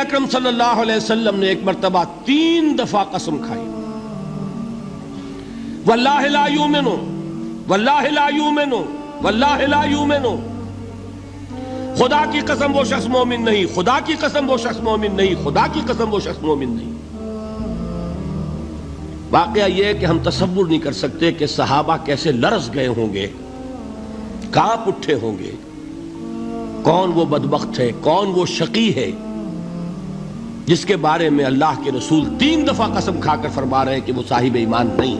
اکرم صلی اللہ علیہ وسلم نے ایک مرتبہ 3 دفعہ قسم کھائی، واللہ لا یؤمنو، واللہ لا یؤمنو، واللہ لا یؤمنو، خدا کی قسم وہ شخص مومن نہیں، خدا کی قسم وہ شخص مومن نہیں، خدا کی قسم وہ شخص مومن نہیں۔ واقعہ یہ ہے کہ ہم تصور نہیں کر سکتے کہ صحابہ کیسے لرز گئے ہوں گے، کانپ اٹھے ہوں گے، کون وہ بدبخت ہے، کون وہ شقی ہے جس کے بارے میں اللہ کے رسول 3 دفعہ قسم کھا کر فرما رہے ہیں کہ وہ صاحب ایمان نہیں۔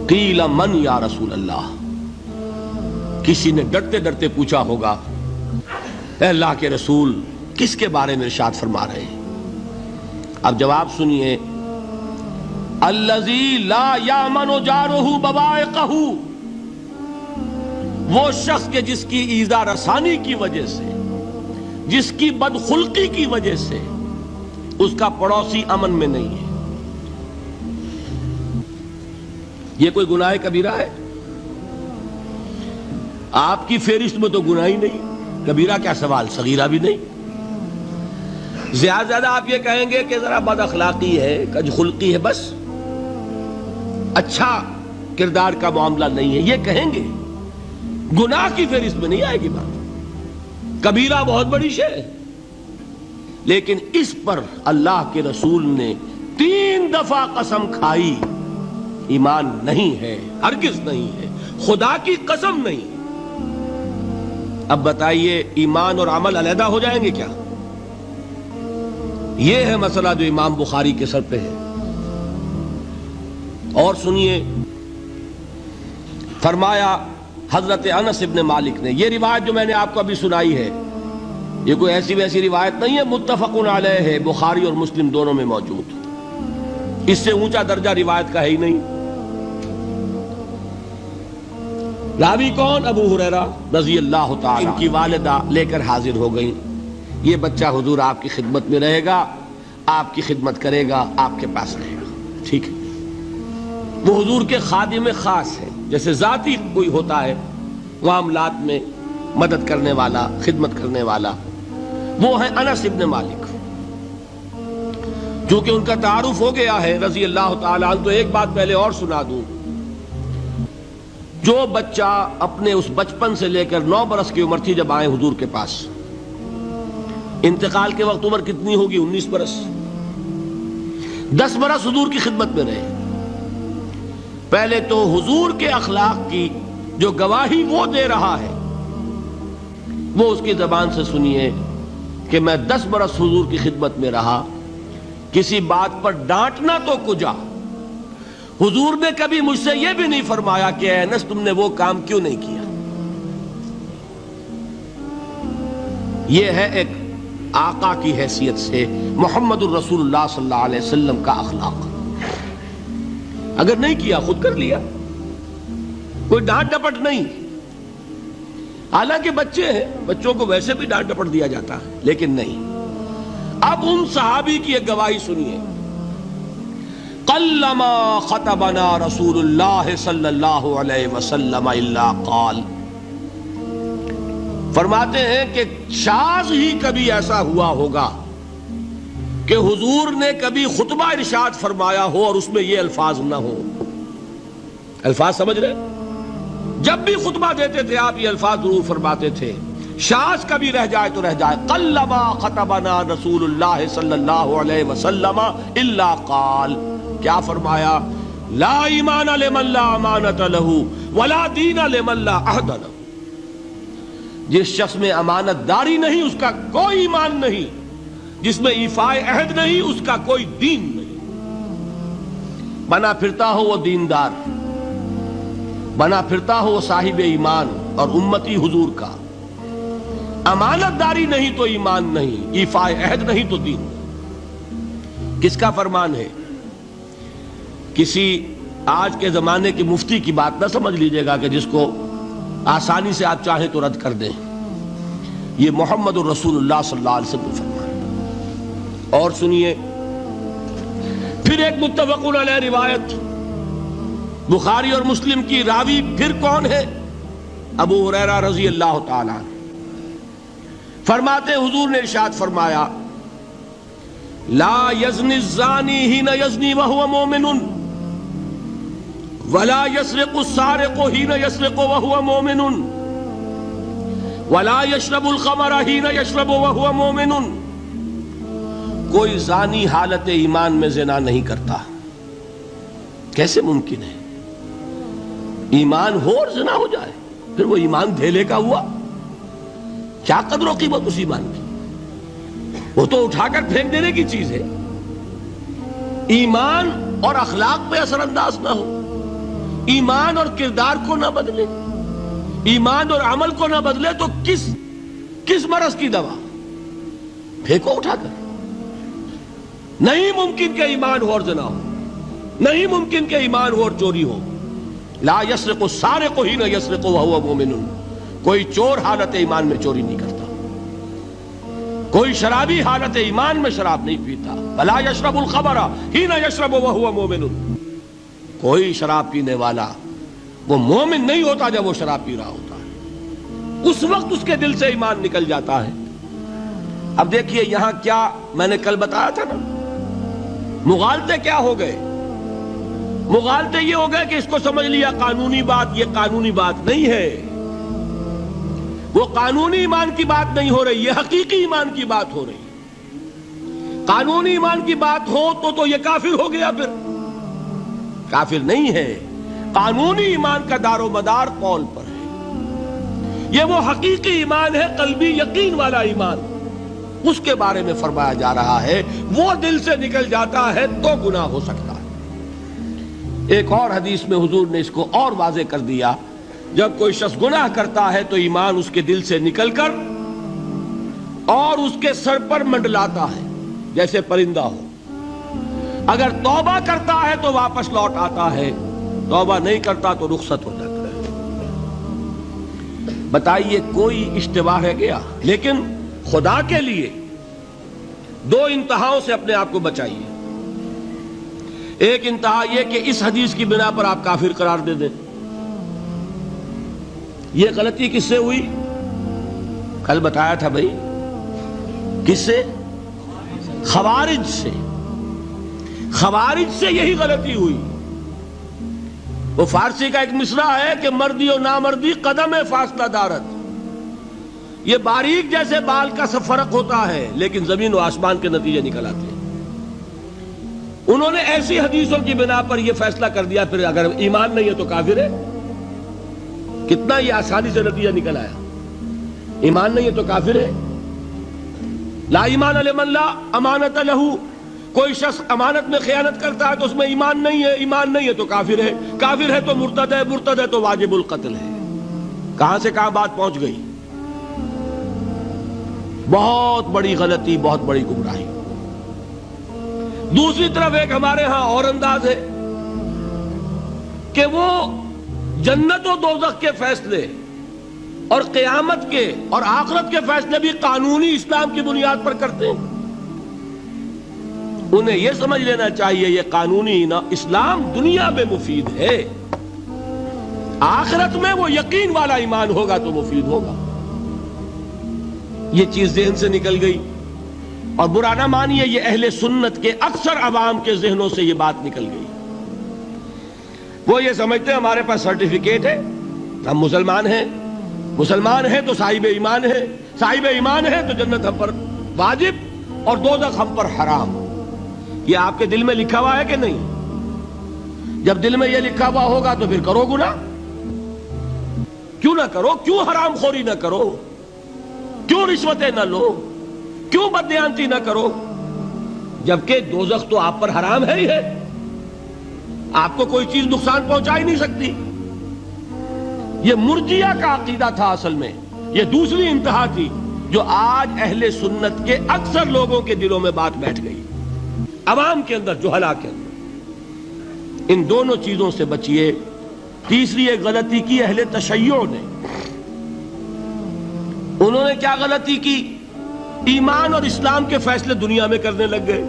قیل من یا رسول اللہ، کسی نے ڈرتے ڈرتے پوچھا ہوگا اے اللہ کے رسول کس کے بارے میں ارشاد فرما رہے ہیں؟ اب جواب سنیے، الذی لا یامن جارہ بوائقہ، وہ شخص کے جس کی ایذا رسانی کی وجہ سے، جس کی بدخلقی کی وجہ سے اس کا پڑوسی امن میں نہیں ہے۔ یہ کوئی گناہ کبیرہ ہے؟ آپ کی فہرست میں تو گناہ ہی نہیں، کبیرہ کیا سوال، صغیرہ بھی نہیں۔ زیادہ آپ یہ کہیں گے کہ ذرا بد اخلاقی ہے، کج خلقی ہے، بس اچھا کردار کا معاملہ نہیں ہے، یہ کہیں گے، گناہ کی فہرست میں نہیں آئے گی بات۔ کبیرہ بہت بڑی شے ہے، لیکن اس پر اللہ کے رسول نے 3 دفعہ قسم کھائی، ایمان نہیں ہے، ہرگز نہیں ہے، خدا کی قسم نہیں۔ اب بتائیے ایمان اور عمل علیحدہ ہو جائیں گے کیا؟ یہ ہے مسئلہ جو امام بخاری کے سر پہ ہے۔ اور سنیے، فرمایا حضرت انس ابن مالک نے، یہ روایت جو میں نے آپ کو ابھی سنائی ہے یہ کوئی ایسی ویسی روایت نہیں ہے، متفق علیہ ہے، بخاری اور مسلم دونوں میں موجود، اس سے اونچا درجہ روایت کا ہے ہی نہیں۔ راوی کون؟ ابو ہریرہ رضی اللہ تعالی، ان کی والدہ لے کر حاضر ہو گئیں، یہ بچہ حضور آپ کی خدمت میں رہے گا، آپ کی خدمت کرے گا، آپ کے پاس رہے گا، ٹھیک ہے۔ وہ حضور کے خادم خاص ہیں، جیسے ذاتی کوئی ہوتا ہے معاملات میں مدد کرنے والا، خدمت کرنے والا، وہ ہیں انس ابن مالک۔ چونکہ ان کا تعارف ہو گیا ہے رضی اللہ تعالیٰ عنہ، تو ایک بات پہلے اور سنا دوں، جو بچہ اپنے اس بچپن سے لے کر 9 برس کی عمر تھی جب آئے حضور کے پاس، انتقال کے وقت عمر کتنی ہوگی؟ 19 برس، 10 برس حضور کی خدمت میں رہے۔ پہلے تو حضور کے اخلاق کی جو گواہی وہ دے رہا ہے وہ اس کی زبان سے سنیے کہ میں 10 برس حضور کی خدمت میں رہا، کسی بات پر ڈانٹنا تو کجا، حضور نے کبھی مجھ سے یہ بھی نہیں فرمایا کہ اے انس تم نے وہ کام کیوں نہیں کیا۔ یہ ہے ایک آقا کی حیثیت سے محمد الرسول اللہ صلی اللہ علیہ وسلم کا اخلاق۔ اگر نہیں کیا خود کر لیا، کوئی ڈانٹ ڈپٹ نہیں۔ حالانکہ بچے ہیں، بچوں کو ویسے بھی ڈانٹ ڈپٹ دیا جاتا ہے، لیکن نہیں۔ اب ان صحابی کی ایک گواہی سنیے، قلما خطبنا رسول اللہ صلی اللہ علیہ وسلم الا قال، فرماتے ہیں کہ شاذ ہی کبھی ایسا ہوا ہوگا کہ حضور نے کبھی خطبہ ارشاد فرمایا ہو اور اس میں یہ الفاظ نہ ہو۔ الفاظ سمجھ رہے؟ جب بھی خطبہ دیتے تھے آپ یہ الفاظ ضرور فرماتے تھے، شاذ کبھی رہ جائے تو رہ جائے، قلما خطبنا رسول اللہ صلی اللہ علیہ وسلم الا قال، کیا فرمایا؟ لا ایمان لمن لا امانت لہ ولا دین لمن لا عہد لہ، جس شخص میں امانت داری نہیں اس کا کوئی ایمان نہیں، جس میں ایفاء عہد نہیں اس کا کوئی دین نہیں۔ بنا پھرتا ہو وہ دیندار، بنا پھرتا ہو وہ صاحب ایمان اور امتی حضور کا، امانت داری نہیں تو ایمان نہیں، ایفاء عہد نہیں تو دین نہیں۔ کس کا فرمان ہے؟ کسی آج کے زمانے کے مفتی کی بات نہ سمجھ لیجئے گا کہ جس کو آسانی سے آپ چاہیں تو رد کر دیں، یہ محمد الرسول اللہ صلی اللہ علیہ وسلم فرمان۔ اور سنیے پھر ایک متفق علیہ روایت بخاری اور مسلم کی، راوی پھر کون ہے؟ ابو ہریرہ رضی اللہ تعالیٰ عنہ۔ فرماتے حضور نے ارشاد فرمایا لا یزنی الزانی حین یزنی وہو مومن ولا یسرق السارق حین یسرق وہو مومن ولا یشرب الخمر حین یشرب وہو مومن. کوئی زانی حالت ایمان میں زنا نہیں کرتا. کیسے ممکن ہے؟ ایمان ہو اور زنا ہو جائے، پھر وہ ایمان دھیلے کا ہوا؟ کیا قدر و قیمت اس ایمان کی؟ وہ تو اٹھا کر پھینک دینے کی چیز ہے. ایمان اور اخلاق پہ اثر انداز نہ ہو، ایمان اور کردار کو نہ بدلے، ایمان اور عمل کو نہ بدلے تو کس مرض کی دوا؟ پھینکو اٹھا کر. نہیں ممکن کہ ایمان ہو اور زنا ہو، نہیں ممکن کہ ایمان ہو اور چوری ہو. لا یسرق السارق حین یسرق وہو مومن. کوئی چور حالت ایمان میں چوری نہیں کرتا، کوئی شرابی حالت ایمان میں شراب نہیں پیتا. ولا یشرب الخمر حین یشرب وہو مومن. کوئی شراب پینے والا وہ مومن نہیں ہوتا جب وہ شراب پی رہا ہوتا ہے، اس وقت اس کے دل سے ایمان نکل جاتا ہے. اب دیکھیے یہاں کیا میں نے کل بتایا تھا نا، مغالطے کیا ہو گئے؟ مغالطے یہ ہو گئے کہ اس کو سمجھ لیا قانونی بات، یہ قانونی بات نہیں ہے، وہ قانونی ایمان کی بات نہیں ہو رہی، یہ حقیقی ایمان کی بات ہو رہی. قانونی ایمان کی بات ہو تو یہ کافر ہو گیا. پھر کافر نہیں ہے. قانونی ایمان کا دار و مدار قول پر ہے. یہ وہ حقیقی ایمان ہے، قلبی یقین والا ایمان. اس کے بارے میں فرمایا جا رہا ہے وہ دل سے نکل جاتا ہے تو گناہ ہو سکتا ہے. ایک اور حدیث میں حضور نے اس کو اور واضح کر دیا، جب کوئی شخص گناہ کرتا ہے تو ایمان اس کے دل سے نکل کر اور اس کے سر پر منڈلاتا ہے جیسے پرندہ ہو. اگر توبہ کرتا ہے تو واپس لوٹ آتا ہے، توبہ نہیں کرتا تو رخصت ہو جاتا ہے. بتائیے کوئی اشتباہ ہے کیا؟ لیکن خدا کے لیے دو انتہاؤں سے اپنے آپ کو بچائیے. ایک انتہا یہ کہ اس حدیث کی بنا پر آپ کافر قرار دے دیں. یہ غلطی کس سے ہوئی؟ کل بتایا تھا بھائی، کس سے؟ خوارج سے. خوارج سے یہی غلطی ہوئی. وہ فارسی کا ایک مصرع ہے کہ مردی و نامردی قدم فاصلہ دارت. یہ باریک جیسے بال کا سا فرق ہوتا ہے لیکن زمین و آسمان کے نتیجے نکل آتے ہیں. انہوں نے ایسی حدیثوں کی بنا پر یہ فیصلہ کر دیا پھر اگر ایمان نہیں ہے تو کافر ہے. کتنا یہ آسانی سے نتیجہ نکل آیا. ایمان نہیں ہے تو کافر ہے. لا ایمان لمن لا امانت لہو. کوئی شخص امانت میں خیانت کرتا ہے تو اس میں ایمان نہیں ہے، ایمان نہیں ہے تو کافر ہے. کافر ہے تو مرتد ہے، مرتد ہے تو واجب القتل ہے. کہاں سے کہاں بات پہنچ گئی؟ بہت بڑی غلطی، بہت بڑی گمراہی. دوسری طرف ایک ہمارے ہاں اور انداز ہے کہ وہ جنت و دوزخ کے فیصلے اور قیامت کے اور آخرت کے فیصلے بھی قانونی اسلام کی بنیاد پر کرتے ہیں. انہیں یہ سمجھ لینا چاہیے یہ قانونی اسلام دنیا میں مفید ہے، آخرت میں وہ یقین والا ایمان ہوگا تو مفید ہوگا. یہ چیز ذہن سے نکل گئی. اور برا نہ مانیے، یہ اہل سنت کے اکثر عوام کے ذہنوں سے یہ بات نکل گئی. وہ یہ سمجھتے ہیں ہمارے پاس سرٹیفکیٹ ہے، ہم مسلمان ہیں، مسلمان ہیں تو صاحب ایمان ہے، صاحب ایمان ہے تو جنت ہم پر واجب اور دوزخ ہم پر حرام. یہ آپ کے دل میں لکھا ہوا ہے کہ نہیں؟ جب دل میں یہ لکھا ہوا ہوگا تو پھر کرو گناہ. کیوں نہ کرو؟ کیوں حرام خوری نہ کرو؟ کیوں رشوتیں نہ لو؟ کیوں بددیانتی نہ کرو؟ جبکہ دوزخ تو آپ پر حرام ہے ہی ہے، آپ کو کوئی چیز نقصان پہنچا ہی نہیں سکتی. یہ مرجیہ کا عقیدہ تھا اصل میں. یہ دوسری انتہا تھی جو آج اہل سنت کے اکثر لوگوں کے دلوں میں بات بیٹھ گئی، عوام کے اندر، جہلا کے اندر. ان دونوں چیزوں سے بچیے. تیسری ایک غلطی کی اہل تشیع نے. انہوں نے کیا غلطی کی؟ ایمان اور اسلام کے فیصلے دنیا میں کرنے لگ گئے.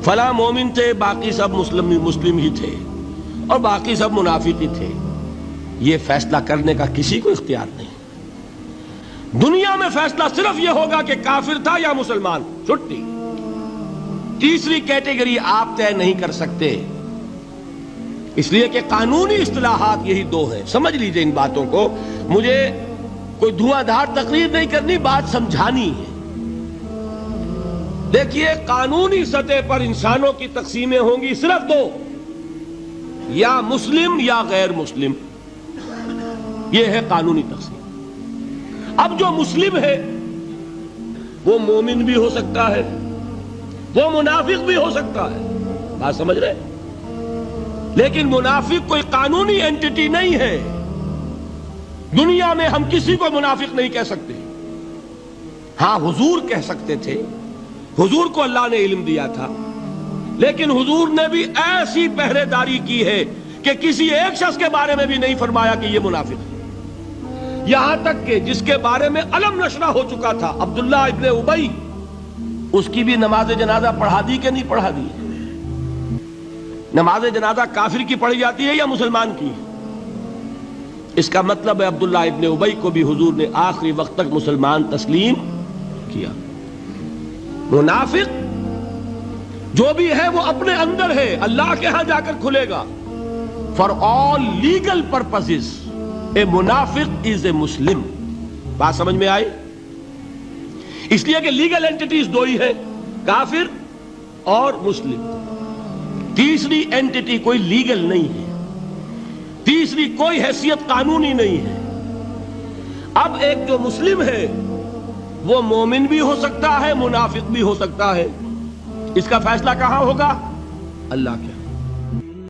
فلاں مومن تھے، باقی سب مسلم ہی تھے اور باقی سب منافق ہی تھے. یہ فیصلہ کرنے کا کسی کو اختیار نہیں. دنیا میں فیصلہ صرف یہ ہوگا کہ کافر تھا یا مسلمان، چھٹی۔ تیسری کیٹیگری آپ طے نہیں کر سکتے، اس لیے کہ قانونی اصطلاحات یہی دو ہیں۔ سمجھ لیجئے ان باتوں کو، مجھے کوئی دھواں دھار تقریر نہیں کرنی، بات سمجھانی ہے۔ دیکھیے، قانونی سطح پر انسانوں کی تقسیمیں ہوں گی صرف دو، یا مسلم یا غیر مسلم، یہ ہے قانونی تقسیم۔ اب جو مسلم ہے وہ مومن بھی ہو سکتا ہے، وہ منافق بھی ہو سکتا ہے، بات سمجھ رہے؟ لیکن منافق کوئی قانونی اینٹی نہیں ہے۔ دنیا میں ہم کسی کو منافق نہیں کہہ سکتے، ہاں حضور کہہ سکتے تھے، حضور کو اللہ نے علم دیا تھا، لیکن حضور نے بھی ایسی پہرے داری کی ہے کہ کسی ایک شخص کے بارے میں بھی نہیں فرمایا کہ یہ منافق ہے۔ یہاں تک کہ جس کے بارے میں علم نشرہ ہو چکا تھا، عبداللہ ابن ابی، اس کی بھی نماز جنازہ پڑھا دی کہ نہیں پڑھا دی؟ نماز جنازہ کافر کی پڑھی جاتی ہے یا مسلمان کی؟ اس کا مطلب ہے عبداللہ ابن ابی کو بھی حضور نے آخری وقت تک مسلمان تسلیم کیا۔ منافق جو بھی ہے وہ اپنے اندر ہے، اللہ کے ہاں جا کر کھلے گا۔ For all legal purposes a منافق is a مسلم، بات سمجھ میں آئی؟ اس لیے کہ لیگل اینٹیٹیز دو ہی ہے، کافر اور مسلم۔ تیسری اینٹیٹی کوئی لیگل نہیں ہے، تیسری کوئی حیثیت قانونی نہیں ہے۔ اب ایک جو مسلم ہے وہ مومن بھی ہو سکتا ہے، منافق بھی ہو سکتا ہے، اس کا فیصلہ کہاں ہوگا؟ اللہ کے